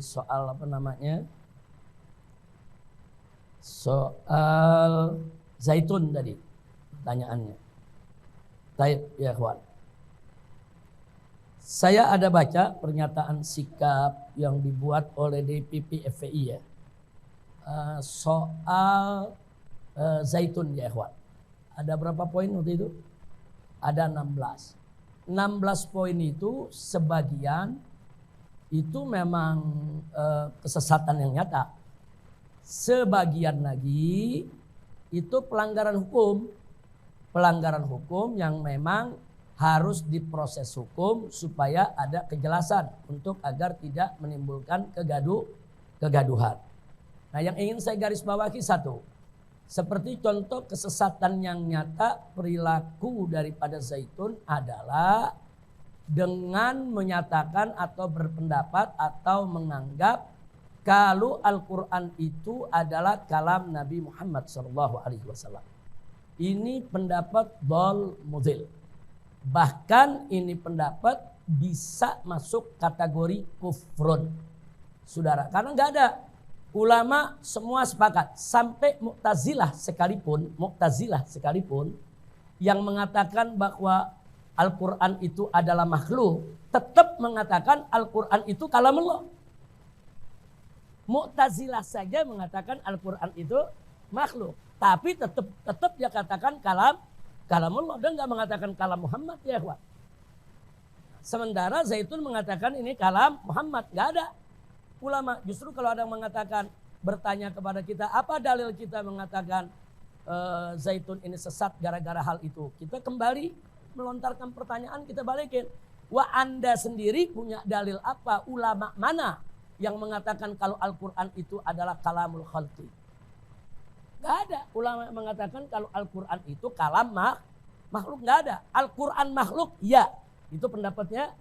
soal apa namanya? Soal zaitun tadi pertanyaannya. Baik ya kawan. Saya ada baca pernyataan sikap yang dibuat oleh DPP FPI ya. Soal zaitun ya kawan. Ada berapa poin waktu itu? Ada 16. 16 poin itu sebagian itu memang kesesatan yang nyata. Sebagian lagi itu pelanggaran hukum. Pelanggaran hukum yang memang harus diproses hukum supaya ada kejelasan untuk agar tidak menimbulkan kegaduhan. Nah, yang ingin saya garis bawahi satu. Seperti contoh kesesatan yang nyata perilaku daripada zaitun adalah dengan menyatakan atau berpendapat atau menganggap kalau Al-Quran itu adalah kalam Nabi Muhammad SAW. Ini pendapat dhal mudhil. Bahkan ini pendapat bisa masuk kategori kufrun. Saudara, karena nggak ada ulama semua sepakat. Sampai Mu'tazilah sekalipun yang mengatakan bahwa Al-Quran itu adalah makhluk, tetap mengatakan Al-Quran itu kalamullah. Mu'tazilah saja mengatakan Al-Quran itu makhluk, tapi tetap dia katakan kalamullah, dan nggak mengatakan kalam Muhammad ya kawan. Sementara Zaitun mengatakan ini kalam Muhammad, nggak ada ulama. Justru kalau ada yang mengatakan, bertanya kepada kita apa dalil kita mengatakan Zaitun ini sesat gara-gara hal itu, kita kembali melontarkan pertanyaan, kita balikin. Wah, Anda sendiri punya dalil apa? Ulama mana yang mengatakan kalau Al-Quran itu adalah kalamul khalqi? Gak ada ulama yang mengatakan kalau Al-Quran itu kalam makhluk, gak ada. Al-Quran makhluk, ya, itu pendapatnya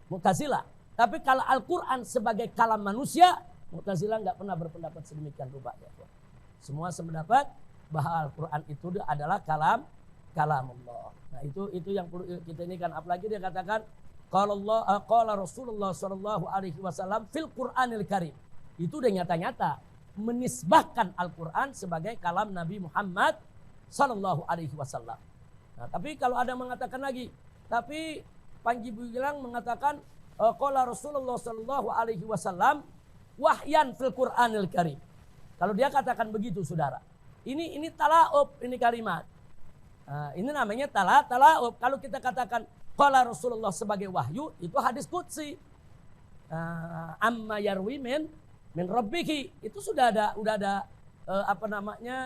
Mu'tazilah. Tapi kalau Al-Quran sebagai kalam manusia, Mu'tazilah gak pernah berpendapat sedemikian rupa. Semua sependapat bahwa Al-Quran itu adalah kalamullah. Nah, itu yang perlu kita ini kan. Apalagi dia katakan qala Rasulullah sallallahu alaihi wasallam fil Qur'anil Karim. Itu udah nyata-nyata menisbahkan Al-Quran sebagai kalam Nabi Muhammad sallallahu alaihi wasallam. Nah, tapi kalau ada mengatakan lagi, tapi Panji Gumilang mengatakan qala Rasulullah sallallahu alaihi wasallam wahyan fil Qur'anil Karim. Kalau dia katakan begitu, saudara, ini talaub, ini kalimat. Ini namanya talaub. Kalau kita katakan qala Rasulullah sebagai wahyu, itu hadis qudsi. Amma yarwi min rabbiki, itu sudah ada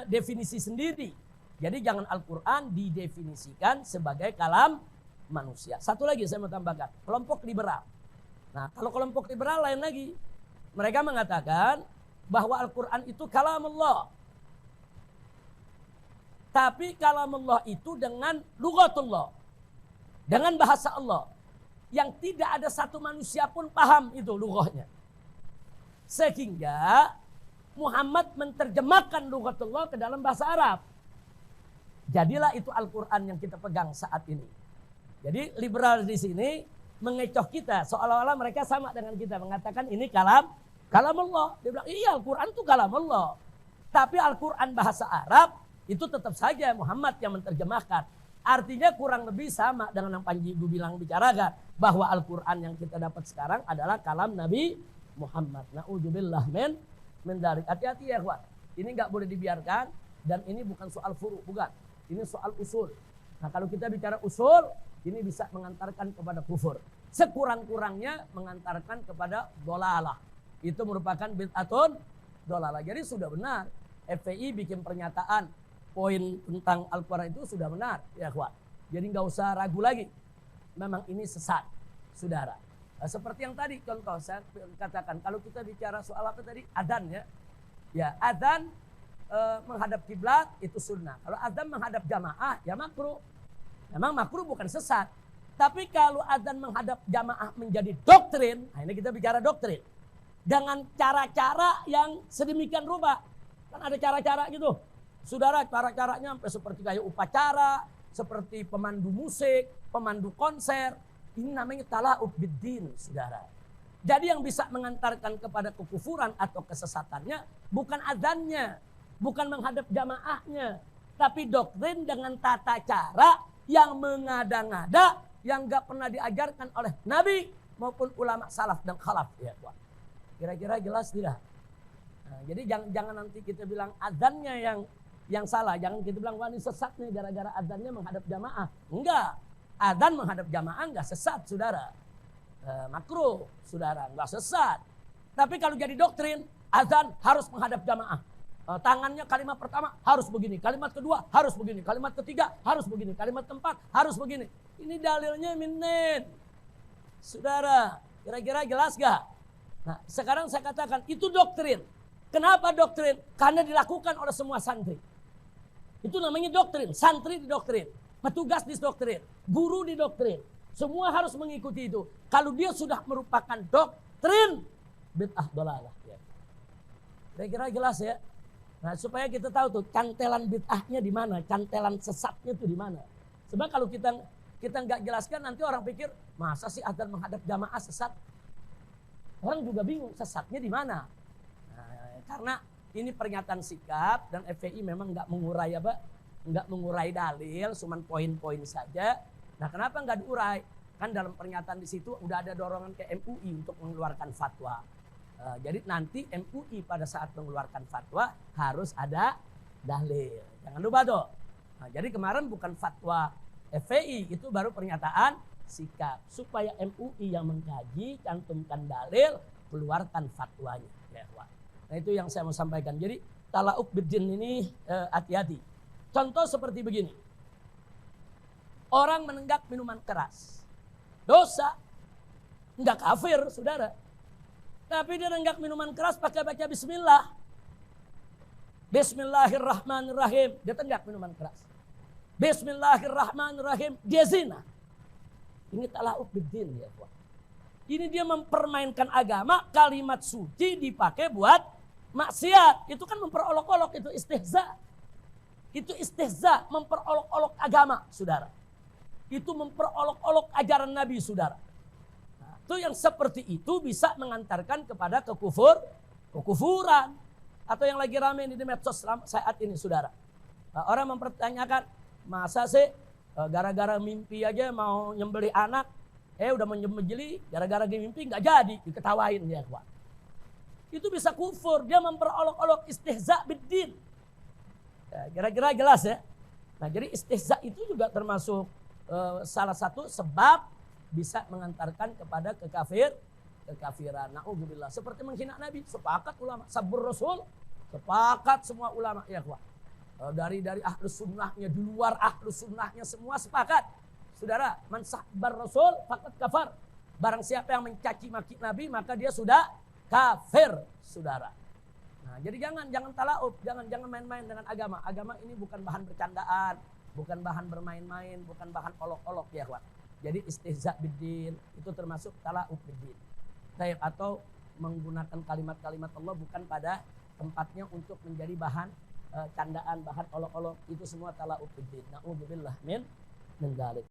definisi sendiri. Jadi jangan Al-Quran didefinisikan sebagai kalam manusia. Satu lagi saya mau tambahkan, kelompok liberal. Nah, kalau kelompok liberal lain lagi, mereka mengatakan bahwa Al-Quran itu kalamullah. Tapi kalamullah itu dengan lughatullah, dengan bahasa Allah, yang tidak ada satu manusia pun paham itu lughahnya. Sehingga Muhammad menerjemahkan lughatullah ke dalam bahasa Arab. Jadilah itu Al-Quran yang kita pegang saat ini. Jadi liberal di sini mengecoh kita, seolah-olah mereka sama dengan kita, mengatakan ini kalamullah. Dia bilang iya, Al-Quran itu kalamullah. Tapi Al-Quran bahasa Arab itu tetap saja Muhammad yang menerjemahkan. Artinya kurang lebih sama dengan yang Panji bilang bicarakan, bahwa Al-Quran yang kita dapat sekarang adalah kalam Nabi Muhammad. Na'udzubillah min dalik. Hati-hati ya kawan. Ini nggak boleh dibiarkan, dan ini bukan soal furu, bukan. Ini soal usul. Nah, kalau kita bicara usul, ini bisa mengantarkan kepada kufur. Sekurang-kurangnya mengantarkan kepada dolalah. Itu merupakan bid'atun dolalah. Jadi sudah benar. FPI bikin pernyataan poin tentang Al-Quran itu sudah benar ya kawan. Jadi nggak usah ragu lagi. Memang ini sesat, saudara. Seperti yang tadi contoh saya katakan, kalau kita bicara soal apa tadi, adzan ya. Ya, adzan menghadap kiblat itu sunnah. Kalau adzan menghadap jamaah ya makruh. Memang makruh, bukan sesat. Tapi kalau adzan menghadap jamaah menjadi doktrin, nah ini kita bicara doktrin. Dengan cara-cara yang sedemikian rupa. Kan ada cara-cara gitu. Saudara, cara-caranya sampai seperti kayak upacara, seperti pemandu musik, pemandu konser. Ini namanya tala'ub biddin, saudara. Jadi yang bisa mengantarkan kepada kekufuran atau kesesatannya bukan azannya, bukan menghadap jamaahnya, tapi doktrin dengan tata cara yang mengada-ngada, yang gak pernah diajarkan oleh Nabi maupun ulama salaf dan khalaf. Ya, kira-kira jelas tidak? Nah, jadi jangan nanti kita bilang azannya yang salah, jangan kita bilang wah ini sesat nih gara-gara azannya menghadap jamaah. Enggak, azan menghadap jamaah enggak sesat, saudara. Makruh, saudara, enggak sesat. Tapi kalau jadi doktrin, azan harus menghadap jamaah. Tangannya kalimat pertama harus begini, kalimat kedua harus begini, kalimat ketiga harus begini, kalimat keempat harus begini. Ini dalilnya minen. Saudara, kira-kira jelas gak? Nah, sekarang saya katakan itu doktrin. Kenapa doktrin? Karena dilakukan oleh semua santri. Itu namanya doktrin. Santri didoktrin, petugas didoktrin, guru didoktrin. Semua harus mengikuti itu. Kalau dia sudah merupakan doktrin, bid'ah dolalah. Kira-kira jelas ya? Nah, supaya kita tahu tuh cantelan bid'ahnya di mana, cantelan sesatnya tuh di mana. Sebab kalau kita nggak jelaskan nanti orang pikir masa sih azan menghadap jamaah sesat? Orang juga bingung sesatnya di mana. Nah, karena ini pernyataan sikap dan FPI memang nggak mengurai dalil, cuman poin-poin saja. Nah, kenapa nggak diurai? Kan dalam pernyataan di situ udah ada dorongan ke MUI untuk mengeluarkan fatwa. Jadi nanti MUI pada saat mengeluarkan fatwa harus ada dalil. Jangan lupa tuh. Nah, jadi kemarin bukan fatwa FPI, itu baru pernyataan sikap. Supaya MUI yang mengkaji, cantumkan dalil, keluarkan fatwanya. Ya, nah itu yang saya mau sampaikan. Jadi tala'ub biddin ini hati-hati. Contoh seperti begini. Orang menenggak minuman keras. Dosa. Enggak kafir, saudara. Tapi dia nenggak minuman keras pakai baca bismillah. Bismillahirrahmanirrahim. Dia tenggak minuman keras. Bismillahirrahmanirrahim. Dia zina. Ini tala'ub biddin ya. Ini dia mempermainkan agama. Kalimat suci dipakai buat maksiat. Itu kan memperolok-olok. Itu istihza. Itu istihza. Memperolok-olok agama, saudara. Itu memperolok-olok ajaran Nabi, saudara. Itu yang seperti itu bisa mengantarkan kepada kekufuran. Atau yang lagi ramai di medsos saat ini, saudara. Orang mempertanyakan, masa sih gara-gara mimpi aja mau nyembelih anak, udah menyembelih, gara-gara mimpi nggak jadi, diketawain ya, Pak. Itu bisa kufur, dia memperolok-olok istihza biddin. Kira-kira jelas ya. Nah, jadi istihza itu juga termasuk salah satu sebab bisa mengantarkan kepada kekafiran. Na'udzubillah. Seperti menghina Nabi, sepakat ulama. Sabur Rasul, sepakat semua ulama. Ya, dari ahlus sunnahnya, di luar ahlus sunnahnya semua sepakat. Saudara, man sabbar Rasul faqad kafar. Barang siapa yang mencaci maki Nabi, maka dia sudah kafir, saudara. Nah, jadi jangan talaub, jangan main-main dengan agama. Agama ini bukan bahan bercandaan, bukan bahan bermain-main, bukan bahan olok-olok ya, kawan. Jadi istihza biddin itu termasuk tala'ub biddin. Atau menggunakan kalimat-kalimat Allah bukan pada tempatnya untuk menjadi bahan candaan, bahan olok-olok, itu semua tala'ub biddin. Na'udzubillah min dzalik.